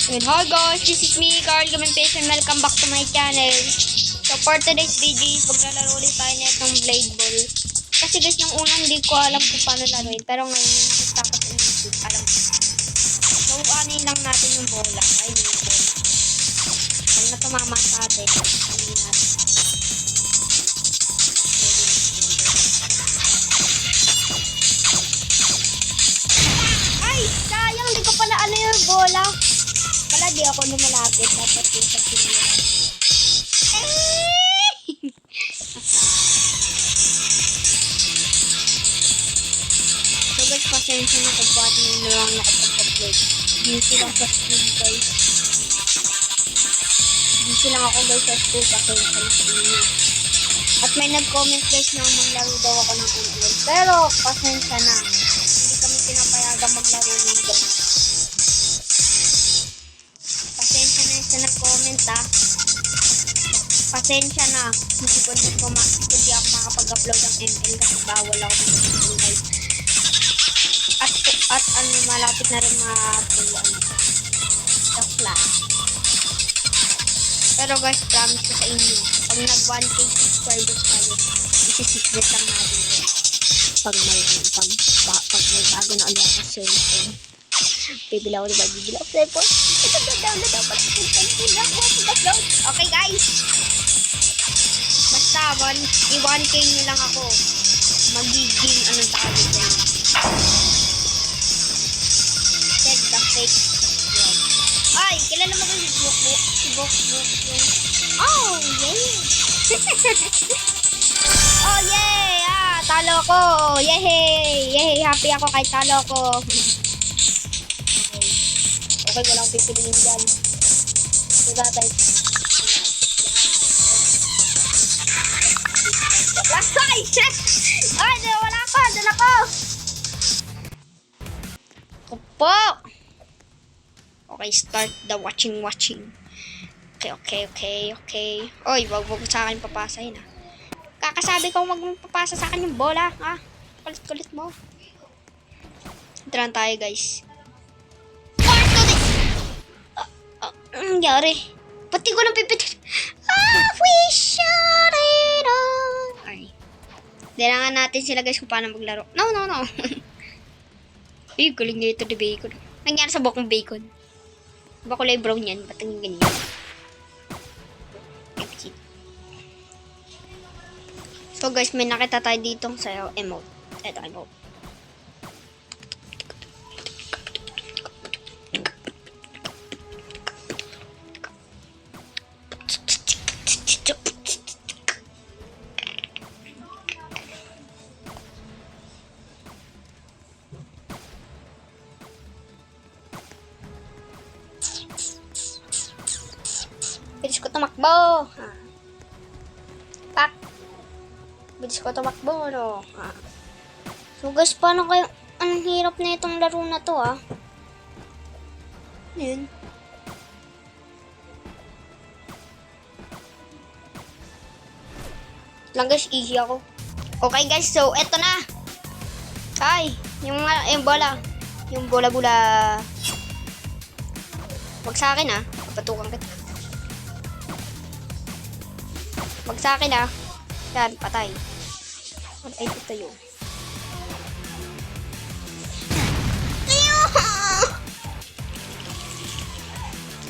And hi guys, this is me, Carl Gaminpes, and welcome back to my channel. So for today's video is maglalaro ulit tayo na itong Blade Ball. Kasi guys, nung unang hindi ko alam kung paano laruin, pero ngayon nakita ko sa YouTube, alam ko. So anin lang natin yung bola, ay yung bola. Pag na tumama sa atin, anin natin. Ay, sayang, hindi ko pala ano yung bola. Wala, di ako lumalapit. Dapat yung sa sila. So guys, pasensya na kung pati nyo na lang nakapag-upload. Busy lang sa school guys. Busy lang ako guys sa school, pasensya na sa inyo. At may nag-comment guys na maglaro daw ako ng ML. Pero pasensya na. Hindi kami pinapayagang maglaro ng guys. Pasensya na yung nag-comment ah. Pasensya na. Hindi ako makapag-upload ng ML kasi bawal ako ng ML guys. At ano, malapit na rin takla. Pero guys, promise ko sa inyo, pag nag 1k subscribers tayo, isi-secret lang natin guys. Pag may bago na ulit ako cellphone. Bibila ko diba? Bibila ko cellphone. Ito down na daw pala cellphone. Okay guys. Basta, i-1k nyo lang ako. Magiging anong tawag dyan. Check the fake vlog. Ay, kilala mo ko si Bokbok yung... Oh, yeah. Oh, yeah. Ah, talo ko. Yehey. Yehey, happy ako kay talo ko. Okay, walang pipiliin dyan. So, tatay. Ay! Ay, wala ako. Doon ako. Opo. Okay, start the watching. Okay. Oy, wag mo sa akin papasahin ah. Kakasabi ko wag mo papasa sa akin yung bola, ha? Kulit mo. Tara tayo, guys. Nangyari. Pati ko nang pipit. We shot it all. Ay. Dilangan natin sila guys kung paano maglaro. No. Ay, galing na ito ni Bacon. Nangyari sa buhok ng Bacon. Diba kulay brown yan? Ba't ang ganyan? So guys, may nakita tayo dito sa emote. Ito, emote. Bilis ko tumakbo. Pak. Bilis ko tumakbo, no? So guys, paano kayo? Anong hirap na itong laro na to, ah? Yun. Lang guys, easy ako. Okay guys, so eto na. Ay, yung bola. Yung bola-bola. Wag sa akin, ah. Patukan kita. Wag sa akin ah. Yan, patay. Ay, ito yun.